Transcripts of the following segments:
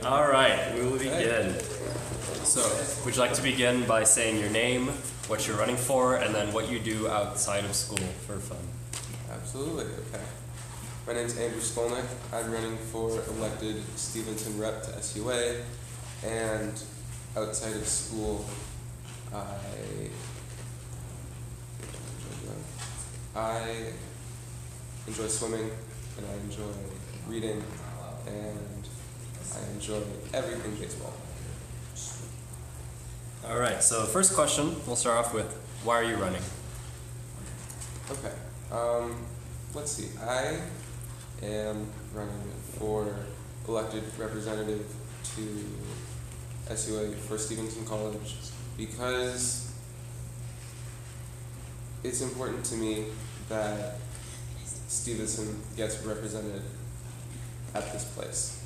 All right, we will begin. So, would you like to begin by saying your name, what you're running for, and then what you do outside of school for fun? Absolutely, okay. My name's Andrew Skolnick. I'm running for elected Stevenson rep to SUA, and outside of school, I enjoy swimming, and I enjoy reading, and I enjoy everything baseball. All right, so first question, we'll start off with, why are you running? Okay, let's see. I am running for elected representative to SUA for Stevenson College because it's important to me that Stevenson gets represented at this place.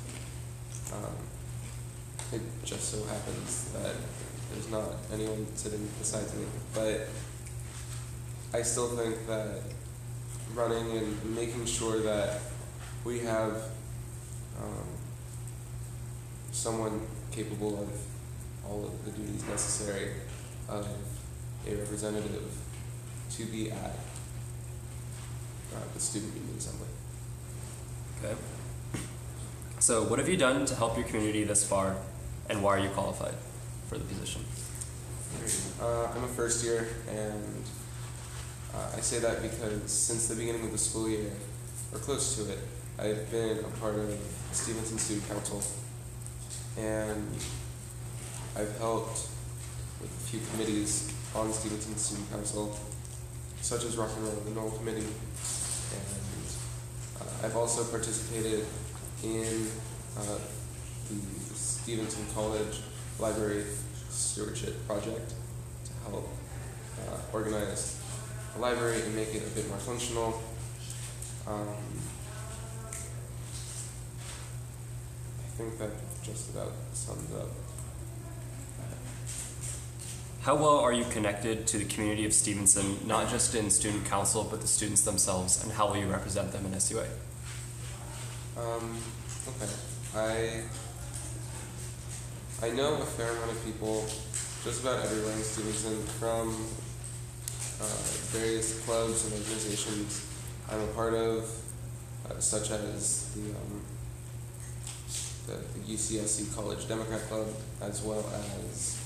It just so happens that there's not anyone sitting beside me, but I still think that running and making sure that we have someone capable of all of the duties necessary of a representative to be at the Student Union Assembly. Okay. So what have you done to help your community this far, and why are you qualified for the position? I'm a first year, and I say that because since the beginning of the school year, or close to it, I've been a part of Stevenson Student Council, and I've helped with a few committees on Stevenson Student Council, such as Rock and Roll the Knoll Committee, and I've also participated in the Stevenson College Library Stewardship Project to help organize the library and make it a bit more functional. I think that just about sums up. How well are you connected to the community of Stevenson, not just in student council, but the students themselves, and how will you represent them in SUA? Okay. I know a fair amount of people, just about everywhere in Stevenson, from various clubs and organizations I'm a part of, such as the UCSC College Democrat Club, as well as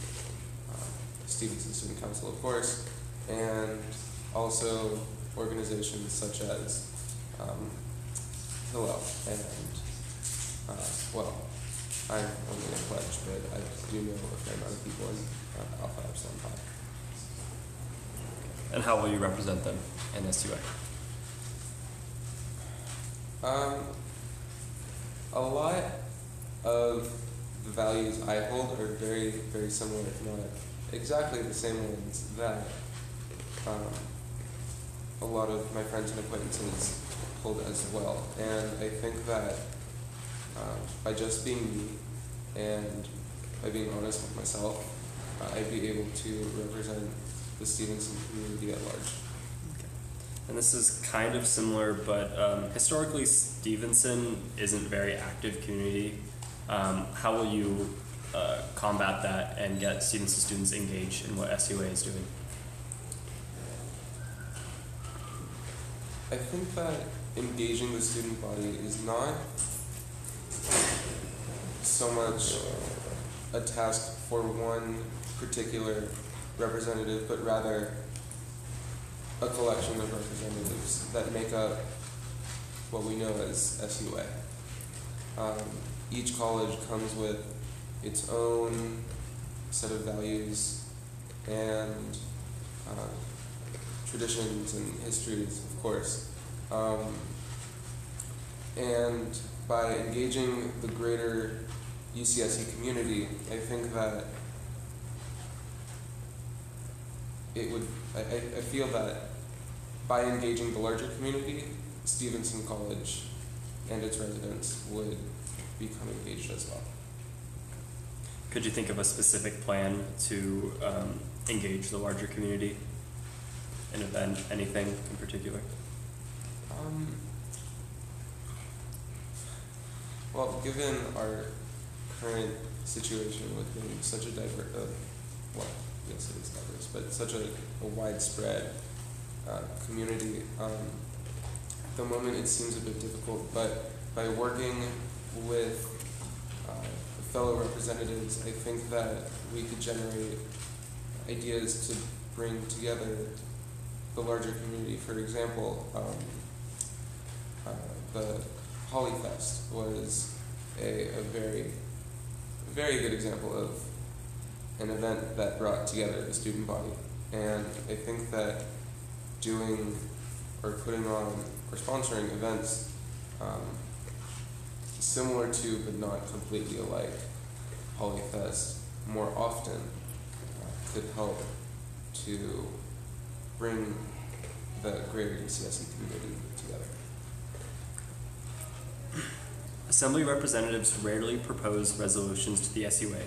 Stevenson Student Council, of course, and also organizations such as Cowell and, well, I'm only a pledge, but I do know a fair amount of people in Alpha Epsilon Pi. And how will you represent them in SUA? A lot of the values I hold are very, very similar, if not exactly the same ones that a lot of my friends and acquaintances hold as well. And I think that by just being me and by being honest with myself, I'd be able to represent the Stevenson community at large. Okay. And this is kind of similar, but historically Stevenson isn't a very active community. How will you combat that and get Stevenson students engaged in what SUA is doing? I think that engaging the student body is not so much a task for one particular representative, but rather a collection of representatives that make up what we know as SUA. Each college comes with its own set of values and traditions and histories, of course. And by engaging the greater UCSC community, I think that it would, I feel that by engaging the larger community, Stevenson College and its residents would become engaged as well. Could you think of a specific plan to engage the larger community? An event, anything in particular? Well, given our current situation within such a well, yes, it is diverse, but such a widespread community, at the moment it seems a bit difficult, but by working with fellow representatives, I think that we could generate ideas to bring together the larger community. For example, the Hollyfest was a very good example of an event that brought together the student body. And I think that doing or putting on or sponsoring events similar to but not completely alike Hollyfest more often could help to bring the greater UCSC community together. Assembly representatives rarely propose resolutions to the SUA.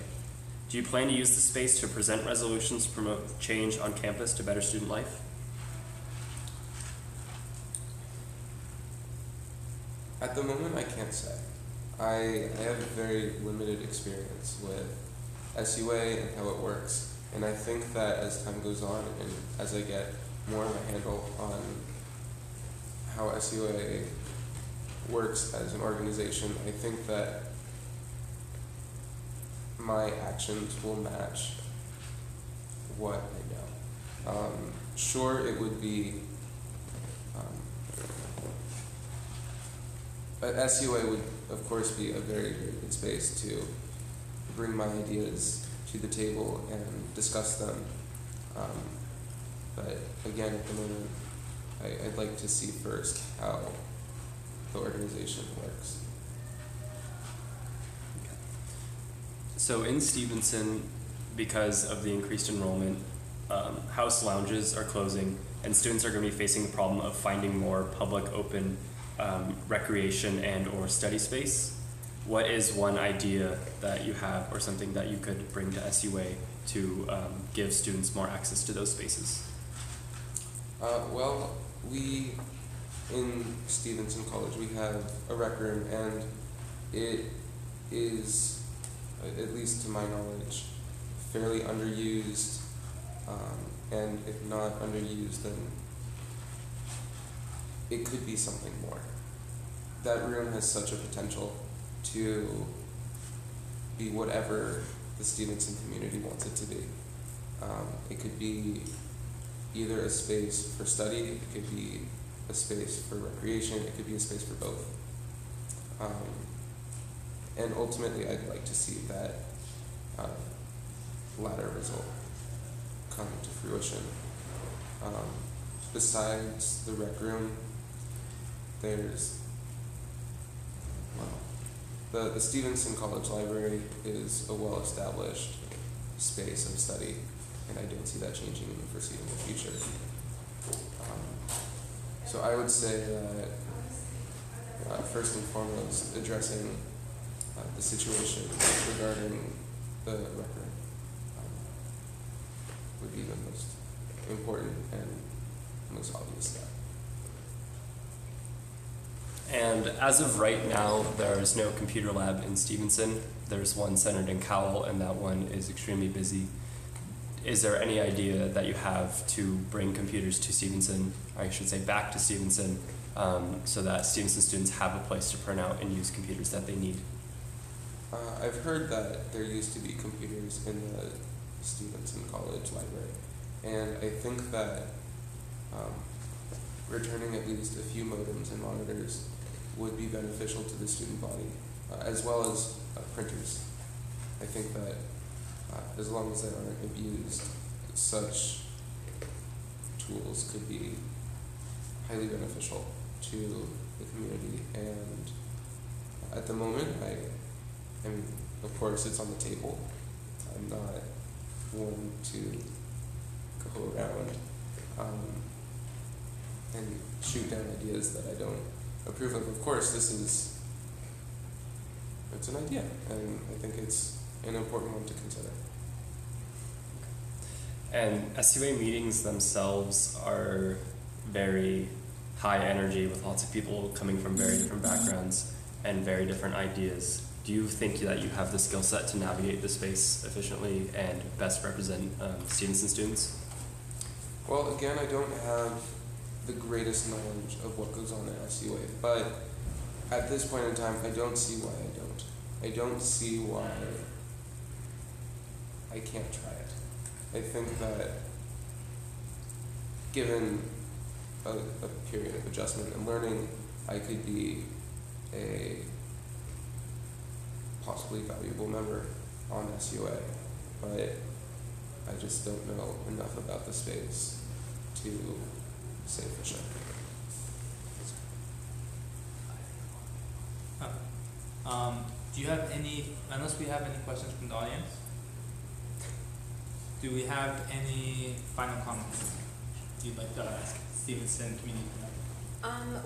Do you plan to use the space to present resolutions to promote change on campus to better student life? At the moment, I can't say. I have very limited experience with SUA and how it works, and I think that as time goes on and as I get more of a handle on how SUA works as an organization, I think that my actions will match what I know. Sure, it would be, but SUA would of course be a very good space to bring my ideas to the table and discuss them. But again, at the moment, I'd like to see first how the organization works. So in Stevenson, because of the increased enrollment, house lounges are closing and students are going to be facing the problem of finding more public open recreation and or study space. What is one idea that you have or something that you could bring to SUA to give students more access to those spaces? Well, we in Stevenson College, we have a rec room, and it is, at least to my knowledge, fairly underused, and if not underused, then it could be something more. That room has such a potential to be whatever the Stevenson community wants it to be. It could be either a space for study, it could be a space for recreation, it could be a space for both. And ultimately, I'd like to see that latter result come to fruition. Besides the rec room, there's, well, the Stevenson College Library is a well-established space of study, and I don't see that changing in the foreseeable future. So I would say that first and foremost, addressing the situation regarding the rec room would be the most important and most obvious step. And as of right now, there is no computer lab in Stevenson. There's one centered in Cowell, and that one is extremely busy. Is there any idea that you have to bring computers to Stevenson, or I should say back to Stevenson, so that Stevenson students have a place to print out and use computers that they need? I've heard that there used to be computers in the Stevenson College Library, and I think that returning at least a few modems and monitors would be beneficial to the student body, as well as printers. I think that as long as they aren't abused, such tools could be highly beneficial to the community. And at the moment, I mean, of course, it's on the table. I'm not one to go around and shoot down ideas that I don't approve of. Of course, it's an idea, and I think it's an important one to consider. And SUA meetings themselves are very high energy with lots of people coming from very different backgrounds. and very different ideas. Do you think that you have the skill set to navigate the space efficiently and best represent Stevenson students? Well, again, I don't have the greatest knowledge of what goes on at SUA, but at this point in time, I don't see why I don't. I don't see why I can't try it. I think that given a period of adjustment and learning, I could be a possibly valuable member on SUA, but I just don't know enough about the space to say for sure. Do you have any, unless we have any questions from the audience, do we have any final comments you'd like to ask Stevenson community?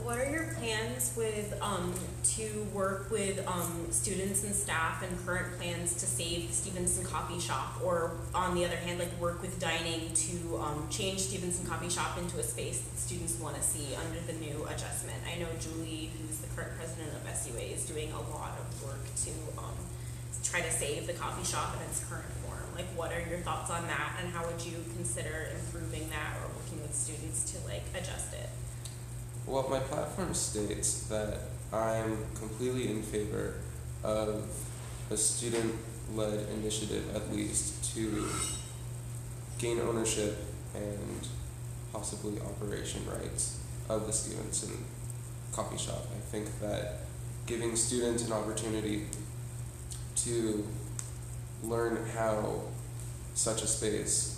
What are your plans with to work with students and staff, and current plans to save the Stevenson Coffee Shop, or on the other hand, like work with dining to change Stevenson Coffee Shop into a space that students want to see under the new adjustment? I know Julie, who's the current president of SUA, is doing a lot of work to try to save the coffee shop in its current form. Like, what are your thoughts on that, and how would you consider improving that or working with students to like adjust it? Well, my platform states that I'm completely in favor of a student-led initiative, at least, to gain ownership and possibly operation rights of the Stevenson coffee shop. I think that giving students an opportunity to learn how such a space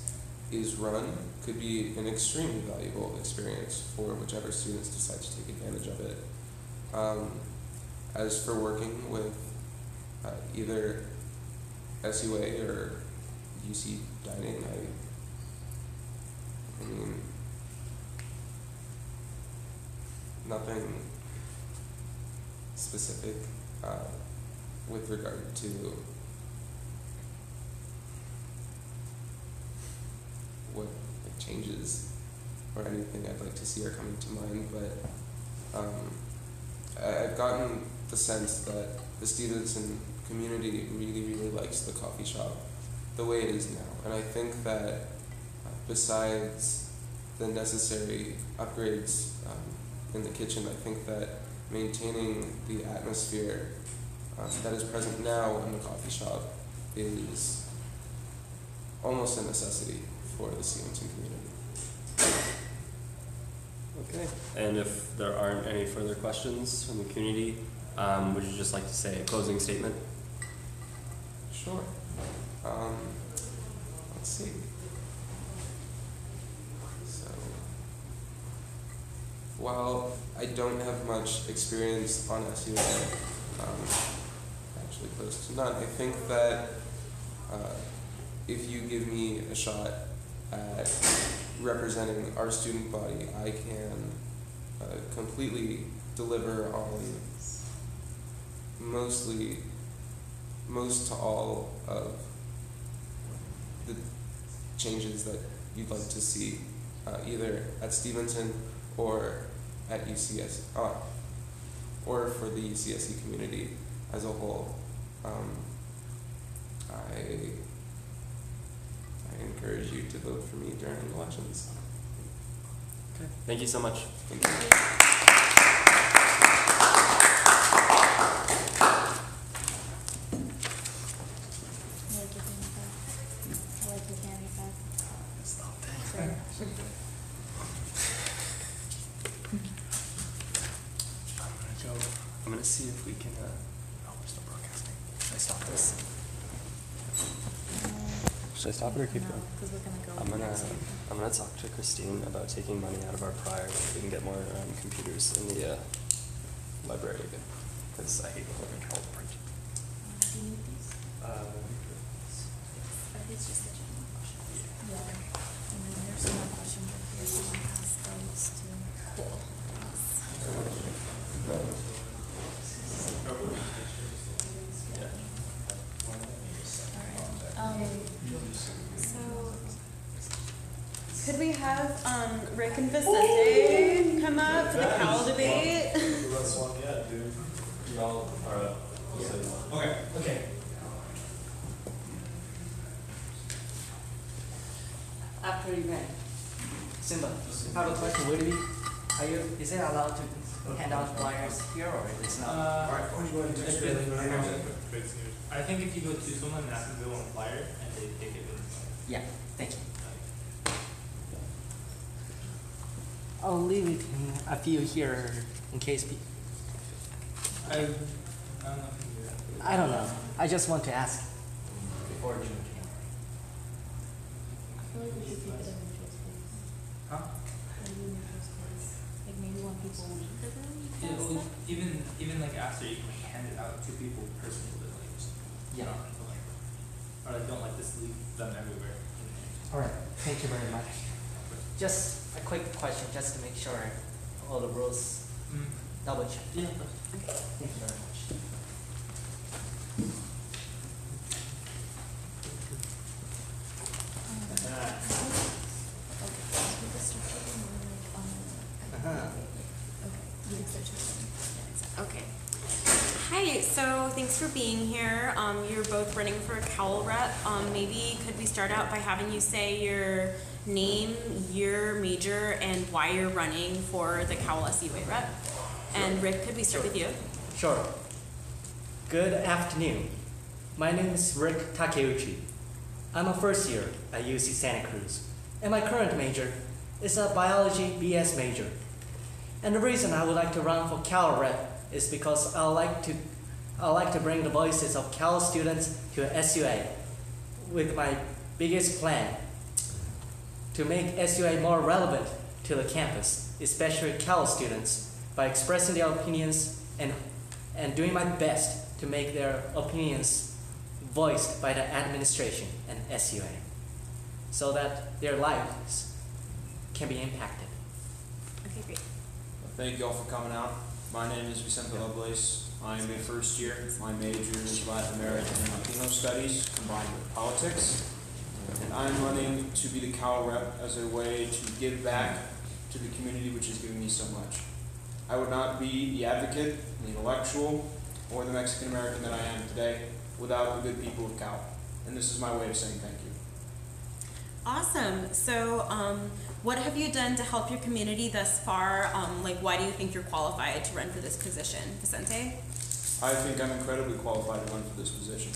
is run could be an extremely valuable experience for whichever students decide to take advantage of it. As for working with either SUA or UC Dining, I mean, nothing specific with regard to what changes or anything I'd like to see are coming to mind, but I've gotten the sense that the Stevenson community really likes the coffee shop the way it is now, and I think that besides the necessary upgrades in the kitchen, I think that maintaining the atmosphere that is present now in the coffee shop is almost a necessity for the Stevenson community. Okay, and if there aren't any further questions from the community, would you just like to say a closing statement? Sure. Let's see. So, while I don't have much experience on SUA, actually close to none, I think that if you give me a shot at representing our student body, I can completely deliver on most to all of the changes that you'd like to see either at Stevenson or at UCSC, or for the UCSC community as a whole. I encourage you to vote for me during elections. Okay, thank you so much. Thank you. I'm gonna see if we can. Oh, we're still broadcasting. Should I stop this? Should I stop it or keep going? Because we're gonna go. I'm gonna talk to Christine about taking money out of our prior so we can get more computers in the library again. Because I hate holding all the print. Do you need these? Are these just the general questions? Yeah. And then there's some more questions up here, so I'll pass those to. Cool. So, could we have Rick and Vicente come up for the Cowell debate? That's one yet, dude. You all are up. So, okay. Okay. After event, Simba, I have a question. Is it allowed to hand out flyers here or it's not? I think if you go to someone and ask them to go on a flyer and they take it with Yeah, thank you. I'll leave it a few here in case I don't know if you do that. I don't know. I just want to ask before June came. I feel like we should keep it a neutral space. Huh? Maybe a neutral space. Like maybe when people leave the room, you Yeah, can well, ask them. even like after you can like hand it out to people personally, but like just Yeah. not to like, or like don't like just leave them everywhere. All right. Thank you very much. Just a quick question, just to make sure all the rules double check. Yeah. Thank you very much. Okay, so we can start talking more like on Uh-huh. okay, you can start talking. Yeah, exactly. Okay. Hi, so thanks for being here. You're both running for a Cowell rep. Maybe could we start out by having you say your name, your major, and why you're running for the Cowell SUA rep? And Rick, could we start with you? Sure. Good afternoon. My name is Rick Takeuchi. I'm a first year at UC Santa Cruz, and my current major is a biology BS major. And the reason I would like to run for Cowell rep is because I like to bring the voices of Cowell students to SUA with my biggest plan to make SUA more relevant to the campus, especially Cowell students, by expressing their opinions and doing my best to make their opinions voiced by the administration and SUA so that their lives can be impacted. Okay, great. Thank you all for coming out. My name is Vicente Lovelace. I am a first year. My major is Latin American and Latino Studies combined with politics. And I'm running to be the Cowell rep as a way to give back to the community which has given me so much. I would not be the advocate, the intellectual, or the Mexican American that I am today without the good people of Cowell. And this is my way of saying thank you. Awesome. So, what have you done to help your community thus far? Why do you think you're qualified to run for this position, Vicente? I think I'm incredibly qualified to run for this position.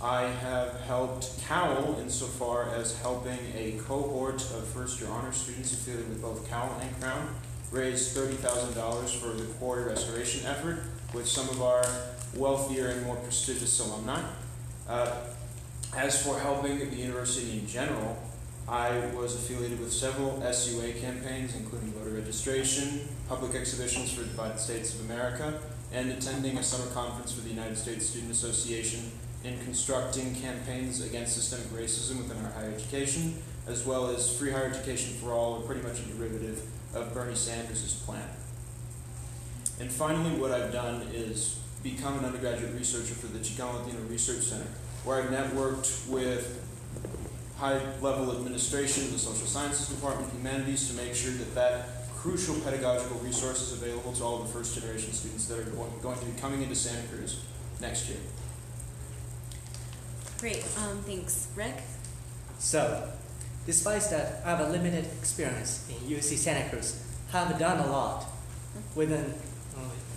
I have helped Cowell insofar as helping a cohort of first-year honors students affiliated with both Cowell and Crown raise $30,000 for the quarry restoration effort with some of our wealthier and more prestigious alumni. As for helping the university in general, I was affiliated with several SUA campaigns, including voter registration, public exhibitions for the Divided States of America, and attending a summer conference for the United States Student Association in constructing campaigns against systemic racism within our higher education, as well as free higher education for all, or pretty much a derivative of Bernie Sanders' plan. And finally, what I've done is become an undergraduate researcher for the Chicano Latino Research Center, where I've networked with high-level administration, the social sciences department, humanities, to make sure that that crucial pedagogical resource is available to all the first-generation students that are going to be coming into Santa Cruz next year. Great. Thanks, Rick. So, despite that I have a limited experience in UC Santa Cruz, I have done a lot within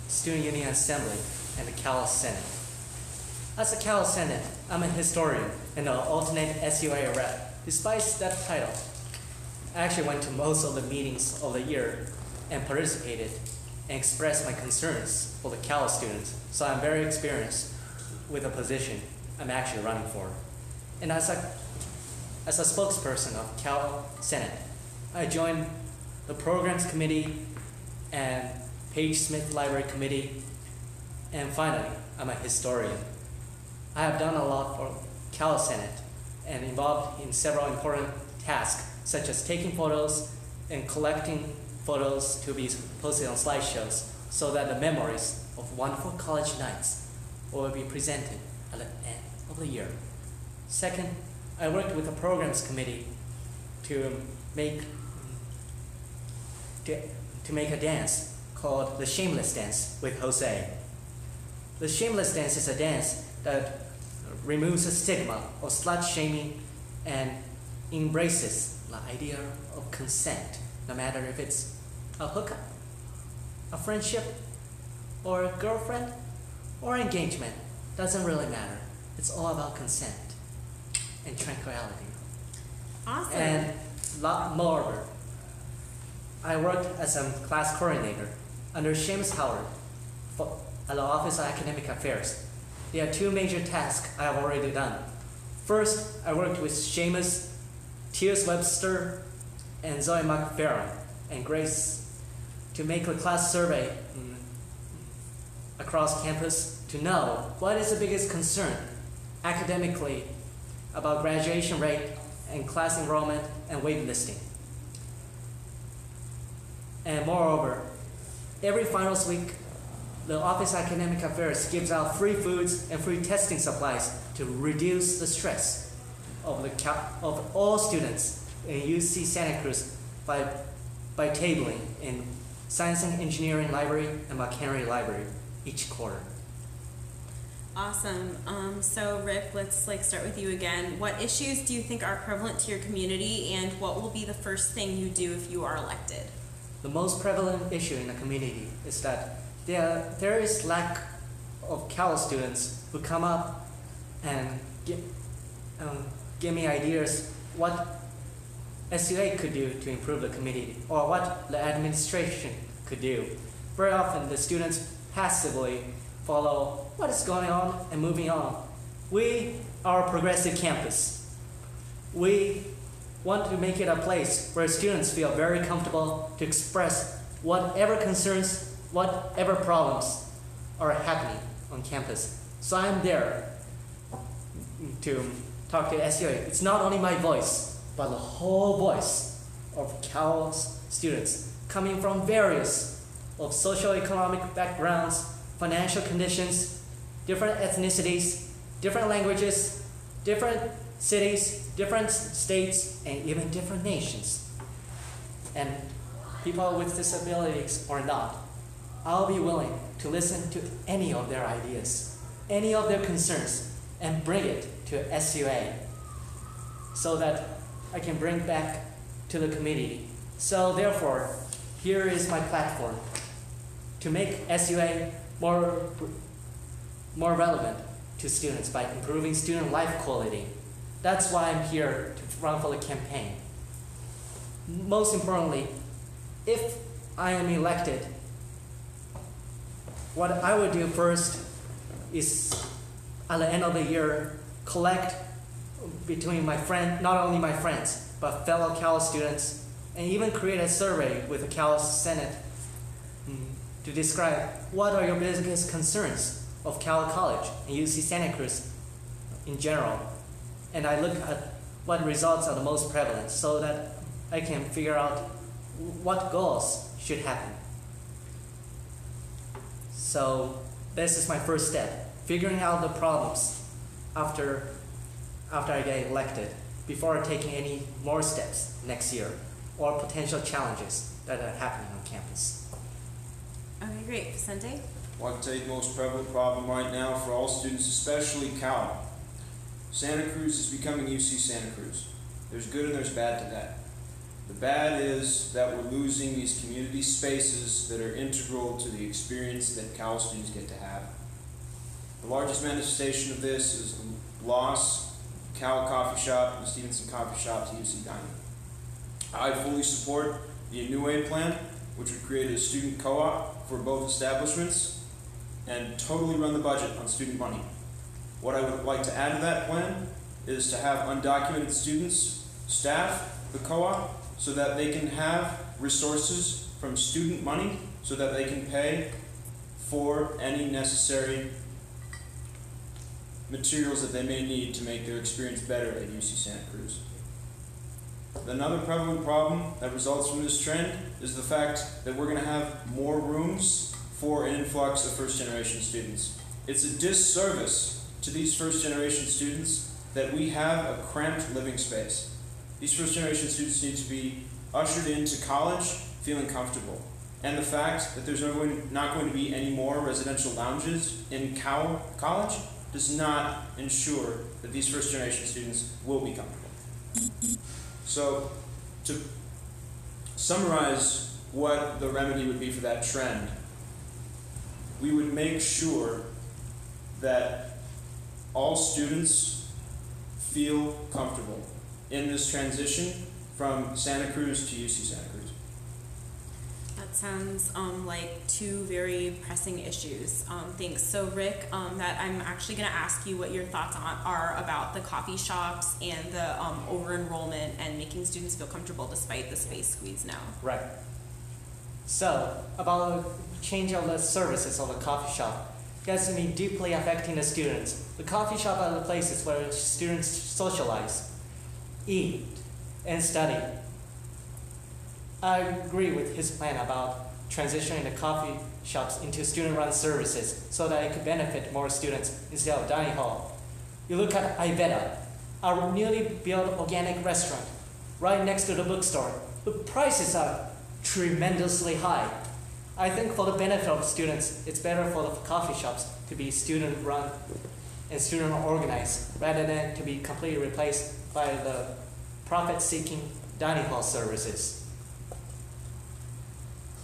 Student Union Assembly and the Cowell Senate. As a Cowell Senate, I'm a historian and an alternate SUA rep. Despite that title, I actually went to most of the meetings of the year and participated and expressed my concerns for the Cowell students. So I'm very experienced with the position I'm actually running for. And as a spokesperson of Cowell Senate, I joined the Programs Committee and Page Smith Library Committee, and finally, I'm a historian. I have done a lot for Cowell Senate and involved in several important tasks, such as taking photos and collecting photos to be posted on slideshows so that the memories of wonderful college nights will be presented at the end of the year. Second, I worked with the Programs Committee to make a dance called the Shameless Dance with Jose. The shameless dance is a dance that removes the stigma of slut shaming and embraces the idea of consent, no matter if it's a hookup, a friendship, or a girlfriend, or engagement. Doesn't really matter. It's all about consent and tranquility. Awesome. And moreover, I worked as a class coordinator under Seamus Howard at the Office of Academic Affairs. There are two major tasks I have already done. First, I worked with Seamus, T.S. Webster, and Zoe McFerrin and Grace to make a class survey across campus to know what is the biggest concern academically about graduation rate and class enrollment and wait listing. And moreover, every finals week, the Office of Academic Affairs gives out free foods and free testing supplies to reduce the stress of all students in UC Santa Cruz by tabling in Science and Engineering Library and McHenry Library each quarter. Awesome. So Rick, let's start with you again. What issues do you think are prevalent to your community, and what will be the first thing you do if you are elected? The most prevalent issue in the community is that there is lack of Cowell students who come up and give me ideas what SUA could do to improve the community, or what the administration could do. Very often the students passively follow what is going on and moving on. We are a progressive campus. We want to make it a place where students feel very comfortable to express whatever concerns, whatever problems are happening on campus. So I'm there to talk to SUA. It's not only my voice, but the whole voice of Cowell's students coming from various of socioeconomic backgrounds, financial conditions, different ethnicities, different languages, different cities, different states, and even different nations. And people with disabilities or not, I'll be willing to listen to any of their ideas, any of their concerns, and bring it to SUA so that I can bring back to the community. So therefore, here is my platform to make SUA more relevant to students by improving student life quality. That's why I'm here to run for the campaign. Most importantly, if I am elected, what I would do first is at the end of the year, collect between my friend, not only my friends, but fellow Cowell students, and even create a survey with the Cowell Senate to describe what are your biggest concerns of Cowell College and UC Santa Cruz in general. And I look at what results are the most prevalent so that I can figure out what goals should happen. So this is my first step, figuring out the problems after I get elected, before taking any more steps next year, or potential challenges that are happening on campus. Okay, great. Vicente? Well, I can tell you the most prevalent problem right now for all students, especially Cowell. Santa Cruz is becoming UC Santa Cruz. There's good and there's bad to that. The bad is that we're losing these community spaces that are integral to the experience that Cowell students get to have. The largest manifestation of this is the loss of Cowell Coffee Shop and Stevenson Coffee Shop to UC Dining. I fully support the New Aid plan, which would create a student co-op for both establishments and totally run the budget on student money. What I would like to add to that plan is to have undocumented students staff the co-op so that they can have resources from student money so that they can pay for any necessary materials that they may need to make their experience better at UC Santa Cruz. Another prevalent problem that results from this trend is the fact that we're going to have more rooms for an influx of first-generation students. It's a disservice to these first-generation students that we have a cramped living space. These first-generation students need to be ushered into college feeling comfortable. and the fact that there's not going to be any more residential lounges in Cowell College does not ensure that these first generation students will be comfortable. So, to summarize what the remedy would be for that trend, we would make sure that all students feel comfortable in this transition from Santa Cruz to UC Santa Cruz. That sounds like two very pressing issues. Thanks. So Rick, that I'm actually going to ask you what your thoughts are about the coffee shops and the over-enrollment and making students feel comfortable despite the space squeeze now. Right. So, about change of the services of the coffee shop, that's me deeply affecting the students. The coffee shop are the places where students socialize, eat, and study. I agree with his plan about transitioning the coffee shops into student-run services so that it could benefit more students instead of dining hall. You look at Iveta, our newly built organic restaurant, right next to the bookstore. The prices are tremendously high. I think for the benefit of students, it's better for the coffee shops to be student-run and student-organized rather than to be completely replaced by the profit-seeking dining hall services.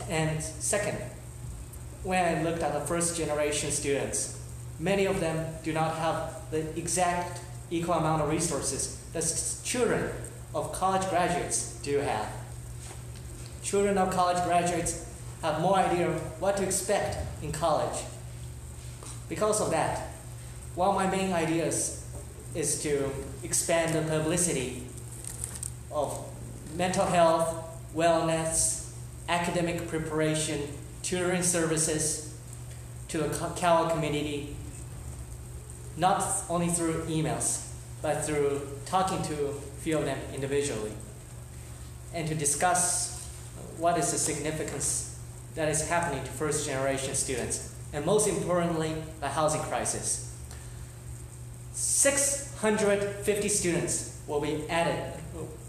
And second, when I looked at the first-generation students, many of them do not have the exact equal amount of resources that children of college graduates do have. Children of college graduates have more idea of what to expect in college. Because of that, one of my main ideas is to expand the publicity of mental health, wellness, academic preparation, tutoring services to the Cowell community, not only through emails, but through talking to a few of them individually, and to discuss what is the significance that is happening to first-generation students, and most importantly, the housing crisis. 650 students will be added,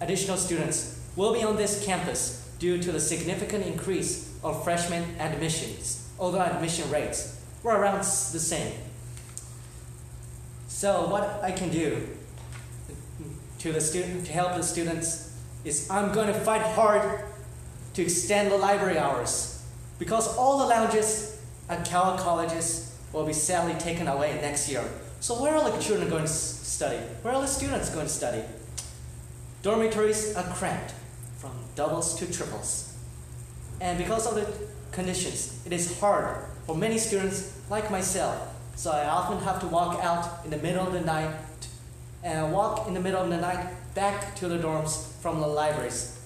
additional students will be on this campus due to the significant increase of freshman admissions, although admission rates were around the same. So what I can do to help the students is I'm going to fight hard to extend the library hours, because all the lounges at Cowell colleges will be sadly taken away next year. So where are the children going to study? Where are the students going to study? Dormitories are cramped from doubles to triples. And because of the conditions, it is hard for many students like myself. So I often have to walk out in the middle of the night and walk in the middle of the night back to the dorms from the libraries.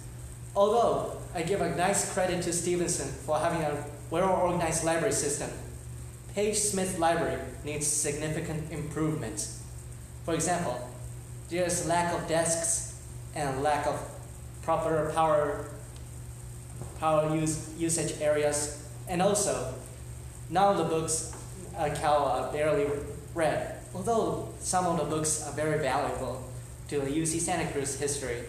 Although I give a nice credit to Stevenson for having a well-organized library system, Page Smith Library needs significant improvements. For example, there's lack of desks and lack of proper power usage areas, and also none of the books at Cowell are barely read, although some of the books are very valuable to the UC Santa Cruz history.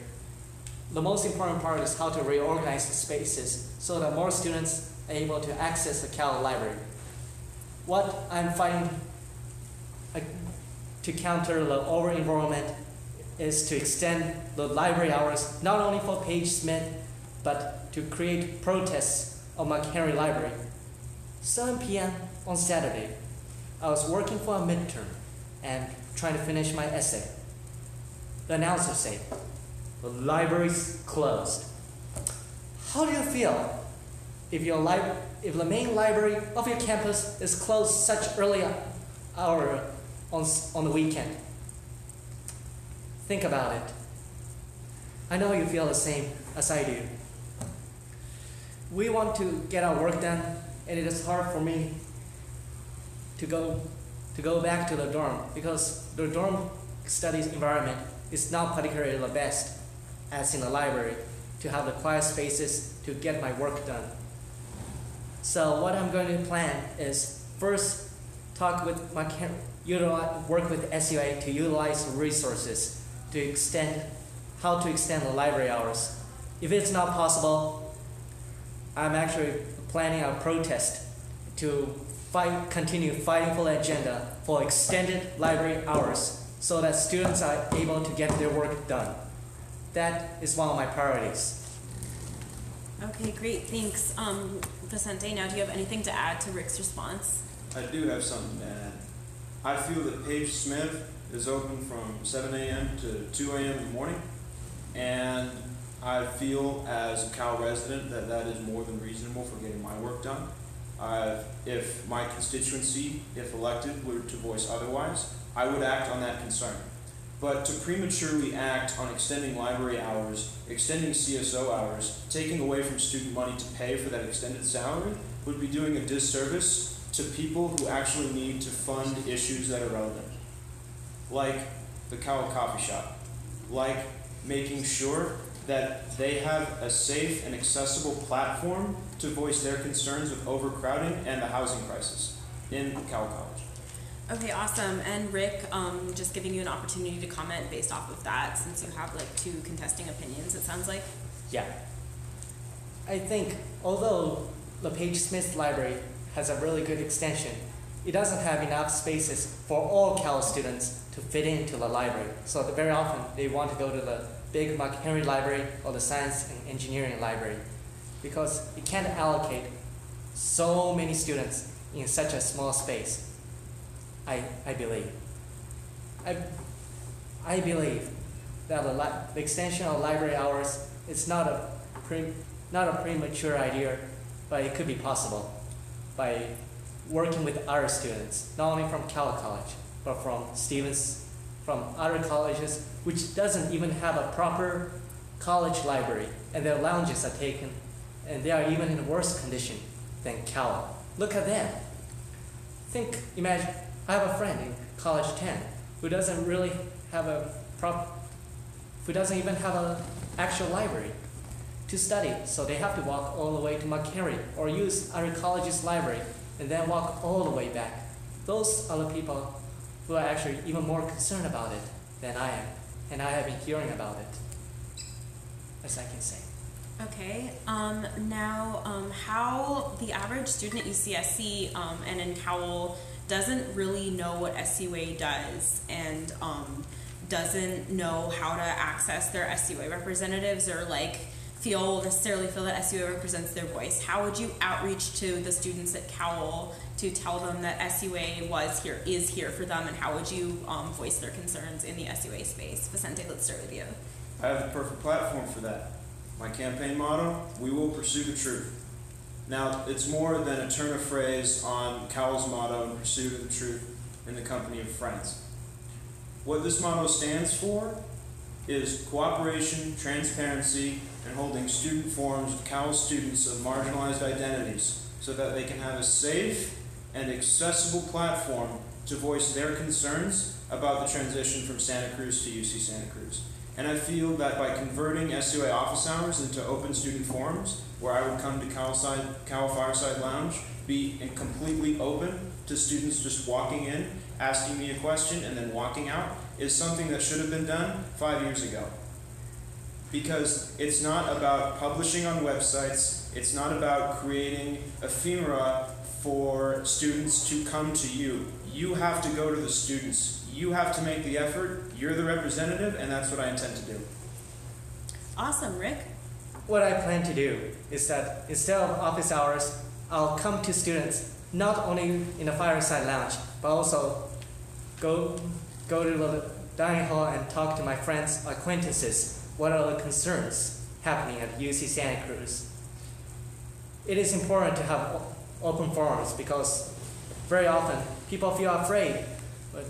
The most important part is how to reorganize the spaces so that more students are able to access the Cowell library. What I'm fighting to counter the over-enrollment is to extend the library hours not only for Page Smith, but to create protests of McHenry Library. 7 p.m. on Saturday, I was working for a midterm and trying to finish my essay. The announcer said, "The library's closed." How do you feel if the main library of your campus is closed such early hour on the weekend? Think about it. I know you feel the same as I do. We want to get our work done, and it is hard for me to go back to the dorm because the dorm studies environment is not particularly the best as in the library to have the quiet spaces to get my work done. So what I'm going to plan is first work with SUA to utilize resources to how to extend the library hours. If it's not possible, I'm actually planning a protest to continue fighting for the agenda for extended library hours so that students are able to get their work done. That is one of my priorities. Okay, great, thanks. Vicente, now do you have anything to add to Rick's response? I do have something to add. I feel that Page Smith is open from 7 a.m. to 2 a.m. in the morning, and I feel as a Cowell resident that that is more than reasonable for getting my work done. If my constituency, if elected, were to voice otherwise, I would act on that concern. But to prematurely act on extending library hours, extending CSO hours, taking away from student money to pay for that extended salary would be doing a disservice to people who actually need to fund issues that are relevant. Like the Cowell coffee shop, like making sure that they have a safe and accessible platform to voice their concerns with overcrowding and the housing crisis in Cowell College. Okay, awesome. And Rick, just giving you an opportunity to comment based off of that, since you have like two contesting opinions, it sounds like. Yeah. I think although the Page Smith Library has a really good extension, it doesn't have enough spaces for all Cowell students to fit into the library. So very often they want to go to the big McHenry Library or the Science and Engineering Library because it can't allocate so many students in such a small space. I believe. I believe that the extension of library hours is not a premature idea, but it could be possible by working with other students, not only from Cowell College, but from Stevenson, from other colleges, which doesn't even have a proper college library, and their lounges are taken, and they are even in worse condition than Cowell. Look at them. Imagine, I have a friend in College 10 who doesn't really have who doesn't even have an actual library to study, so they have to walk all the way to McHenry or use other college's library and then walk all the way back. Those are the people who are actually even more concerned about it than I am, and I have been hearing about it, as I can say. Okay, now how the average student at UCSC and in Cowell doesn't really know what SUA does and doesn't know how to access their SUA representatives or necessarily feel that SUA represents their voice. How would you outreach to the students at Cowell to tell them that SUA is here for them, and how would you voice their concerns in the SUA space? Vicente, let's start with you. I have the perfect platform for that. My campaign motto, we will pursue the truth. Now, it's more than a turn of phrase on Cowell's motto, in pursuit of the truth in the company of friends. What this motto stands for is cooperation, transparency, and holding student forums with Cowell students of marginalized identities so that they can have a safe and accessible platform to voice their concerns about the transition from Santa Cruz to UC Santa Cruz. And I feel that by converting SUA office hours into open student forums, where I would come to Cowell Fireside Lounge, be completely open to students just walking in, asking me a question, and then walking out, is something that should have been done 5 years ago. Because it's not about publishing on websites, it's not about creating ephemera for students to come to you. You have to go to the students. You have to make the effort. You're the representative, and that's what I intend to do. Awesome, Rick. What I plan to do is that instead of office hours, I'll come to students not only in the Fireside Lounge, but also go to the dining hall and talk to my friends, acquaintances, what are the concerns happening at UC Santa Cruz. It is important to have open forums because very often people feel afraid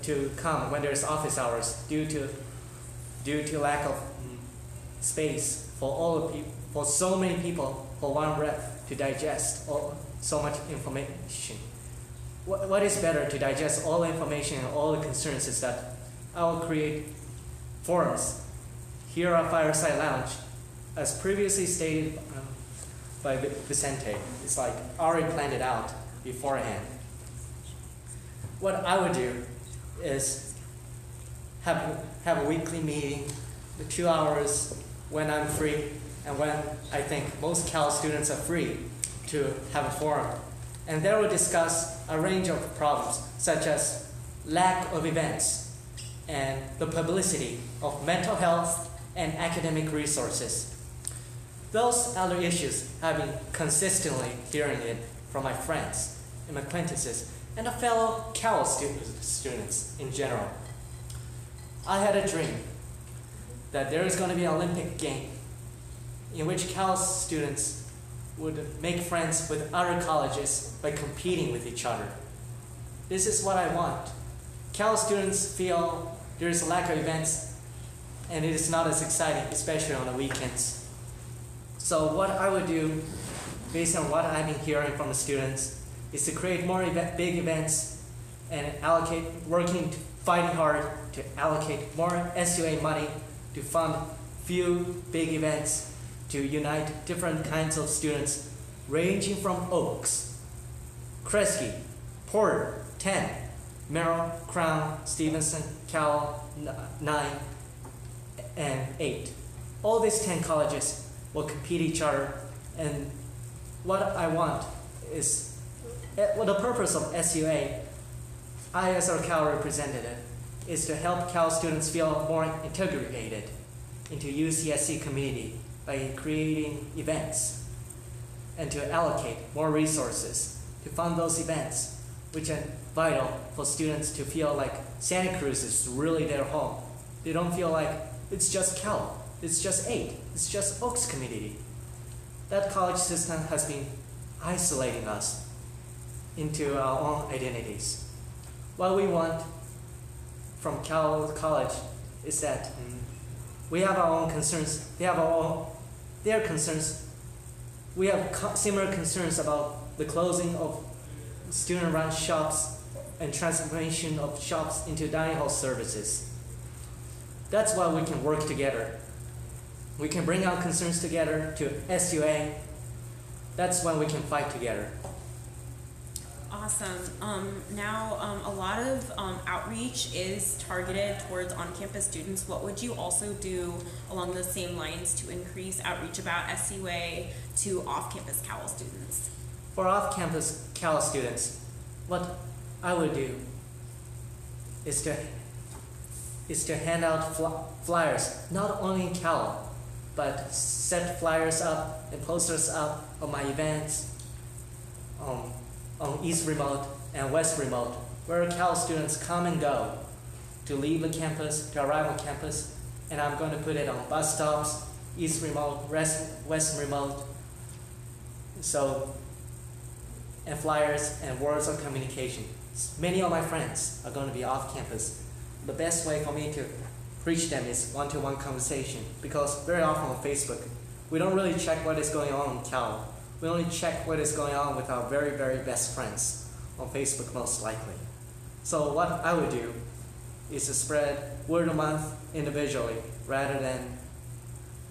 to come when there's office hours due to lack of space for so many people for one rep to digest so much information. What is better to digest all the information and all the concerns is that I will create forums here at Fireside Lounge, as previously stated by Vicente. It's like already planned it out beforehand. What I would do is have a weekly meeting, the 2 hours when I'm free and when I think most Cal students are free, to have a forum. And they will discuss a range of problems such as lack of events and the publicity of mental health and academic resources. Those other issues I've been consistently hearing it from my friends and acquaintances and the fellow Cowell students in general. I had a dream that there is going to be an Olympic game in which Cowell students would make friends with other colleges by competing with each other. This is what I want. Cowell students feel there is a lack of events and it is not as exciting, especially on the weekends. So what I would do, based on what I've been hearing from the students, is to create more big events and fighting hard to allocate more SUA money to fund few big events to unite different kinds of students ranging from Oaks, Kresge, Porter, 10, Merrill, Crown, Stevenson, Cowell, 9, and 8. All these 10 colleges will compete each other, and what I want is, the purpose of SUA, I as our Cowell representative, is to help Cowell students feel more integrated into UCSC community by creating events and to allocate more resources to fund those events, which are vital for students to feel like Santa Cruz is really their home. They don't feel like it's just Cowell, it's just 8, it's just Oaks community. That college system has been isolating us into our own identities. What we want from Cowell College is that we have our own concerns, they have their concerns. We have similar concerns about the closing of student-run shops and transformation of shops into dining hall services. That's why we can work together. We can bring our concerns together to SUA. That's when we can fight together. Awesome. Now, a lot of outreach is targeted towards on-campus students. What would you also do along those same lines to increase outreach about SUA to off-campus Cowell students? For off-campus Cowell students, what I would do is to hand out flyers, not only in Cowell, but set flyers up and posters up on my events, on East Remote and West Remote, where Cowell students come and go to leave the campus, to arrive on campus, and I'm going to put it on bus stops, East Remote, West Remote, and flyers and words of communication. Many of my friends are going to be off campus. The best way for me to reach them is one-to-one conversation, because very often on Facebook, we don't really check what is going on in Cowell. We only check what is going on with our very, very best friends on Facebook most likely. So what I would do is to spread word of mouth individually rather than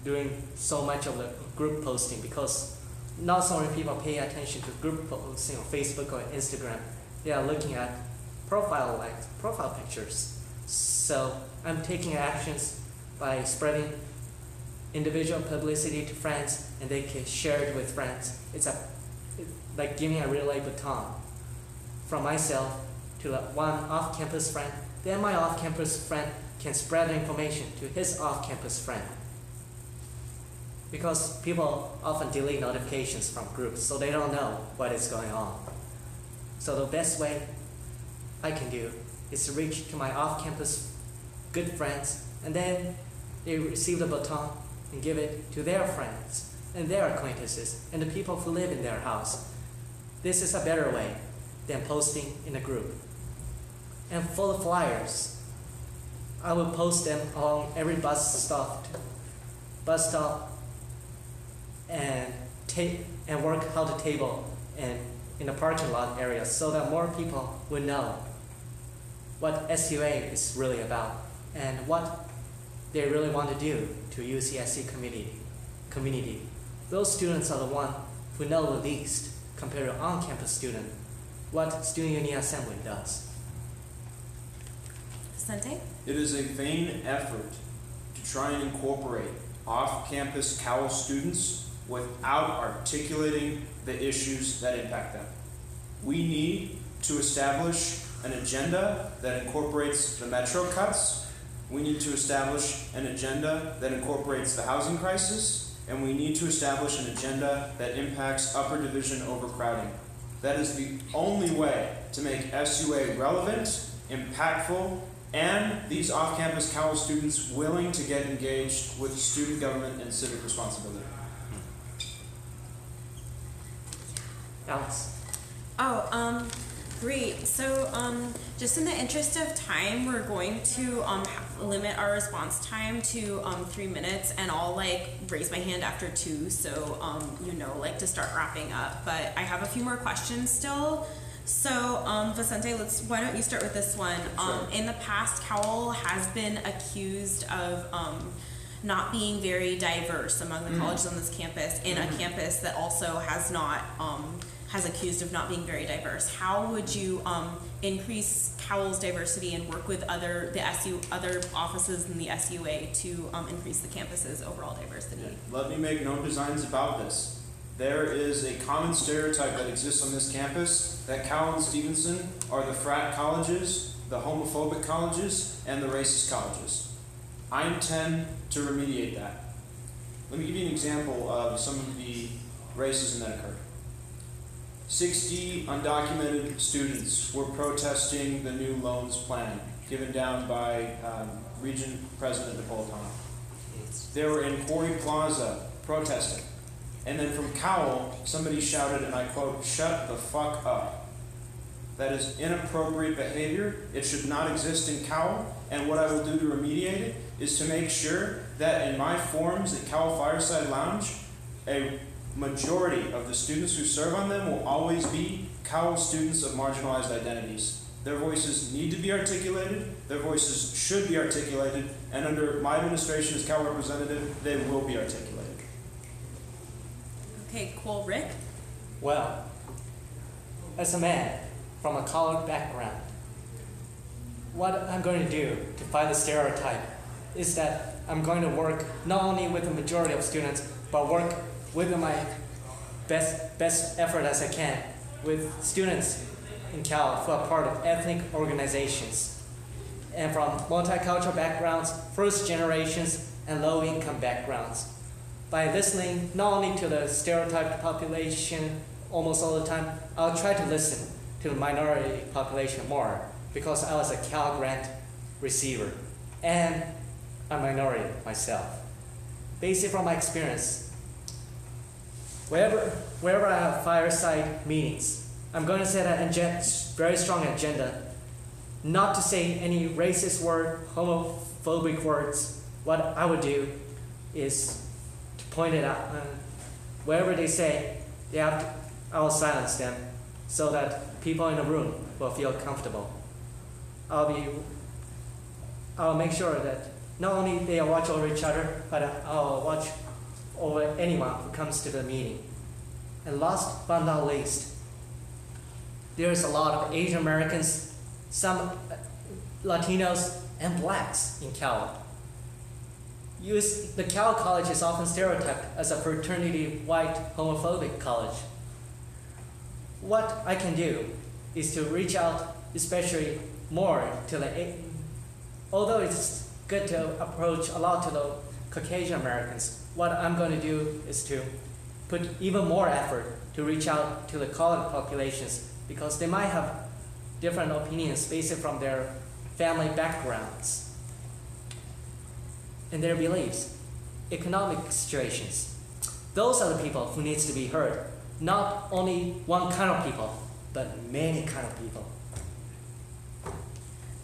doing so much of the group posting, because not so many people pay attention to group posting on Facebook or Instagram. They are looking at profile pictures. So I'm taking actions by spreading individual publicity to friends, and they can share it with friends. It's like giving a relay baton from myself to one off-campus friend. Then my off-campus friend can spread the information to his off-campus friend. Because people often delete notifications from groups, so they don't know what is going on. So the best way I can do is to reach to my off-campus good friends, and then they receive the baton and give it to their friends and their acquaintances and the people who live in their house. This is a better way than posting in a group. And for the flyers, I will post them along every bus stop, and work out the table and in the parking lot area, so that more people will know what SUA is really about and what they really want to do to UCSC community. Those students are the ones who know the least compared to on-campus student what Student Union Assembly does. Sente? It is a vain effort to try and incorporate off-campus Cowell students without articulating the issues that impact them. We need to establish an agenda that incorporates the metro cuts. We need to establish an agenda that incorporates the housing crisis, and we need to establish an agenda that impacts upper division overcrowding. That is the only way to make SUA relevant, impactful, and these off-campus Cowell students willing to get engaged with student government and civic responsibility. Alex. Oh, great. So, just in the interest of time, we're going to limit our response time to 3 minutes, and I'll like raise my hand after 2, so like to start wrapping up. But I have a few more questions still. So, Vicente, why don't you start with this one? Sure. In the past, Cowell has been accused of not being very diverse among the colleges on this campus, in a campus that also has not has accused of not being very diverse. How would you increase Cowell's diversity and work with other offices in the SUA to increase the campus's overall diversity? Let me make no designs about this. There is a common stereotype that exists on this campus that Cowell and Stevenson are the frat colleges, the homophobic colleges, and the racist colleges. I intend to remediate that. Let me give you an example of some of the racism that occurred. 60 undocumented students were protesting the new loans plan given down by Region President Napolitano. They were in Quarry Plaza protesting. And then from Cowell, somebody shouted, and I quote, "Shut the fuck up." That is inappropriate behavior. It should not exist in Cowell. And what I will do to remediate it is to make sure that in my forums at Cowell Fireside Lounge, a majority of the students who serve on them will always be Cowell students of marginalized identities. Their voices need to be articulated, their voices should be articulated, and under my administration as Cowell representative, they will be articulated. Okay, cool. Rick? Well, as a man from a colored background, what I'm going to do to fight the stereotype is that I'm going to work not only with the majority of students, but work with my best effort as I can with students in Cowell who are part of ethnic organizations and from multicultural backgrounds, first generations, and low-income backgrounds. By listening not only to the stereotyped population almost all the time, I'll try to listen to the minority population more because I was a Cal grant receiver and a minority myself. Based from my experience, wherever I have fireside meetings, I'm going to set a very strong agenda not to say any racist word, homophobic words. What I would do is to point it out. Wherever they say, I will silence them so that people in the room will feel comfortable. I'll make sure that not only they watch over each other, but I'll watch over anyone who comes to the meeting. And last but not least, there's a lot of Asian Americans, some Latinos, and blacks in Cowell. The Cowell College is often stereotyped as a fraternity white homophobic college. What I can do is to reach out especially more to although it's good to approach a lot to the Caucasian Americans, what I'm going to do is to put even more effort to reach out to the colored populations because they might have different opinions based from their family backgrounds and their beliefs, economic situations. Those are the people who needs to be heard. Not only one kind of people, but many kind of people.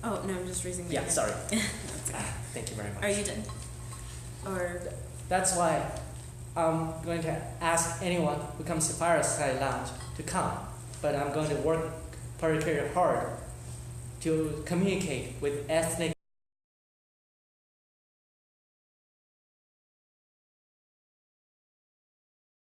Oh, no, I'm just raising my hand. Sorry. That's okay. Thank you very much. Are you done? Or That's why I'm going to ask anyone who comes to Fireside Lounge to come, but I'm going to work particularly hard to communicate with ethnic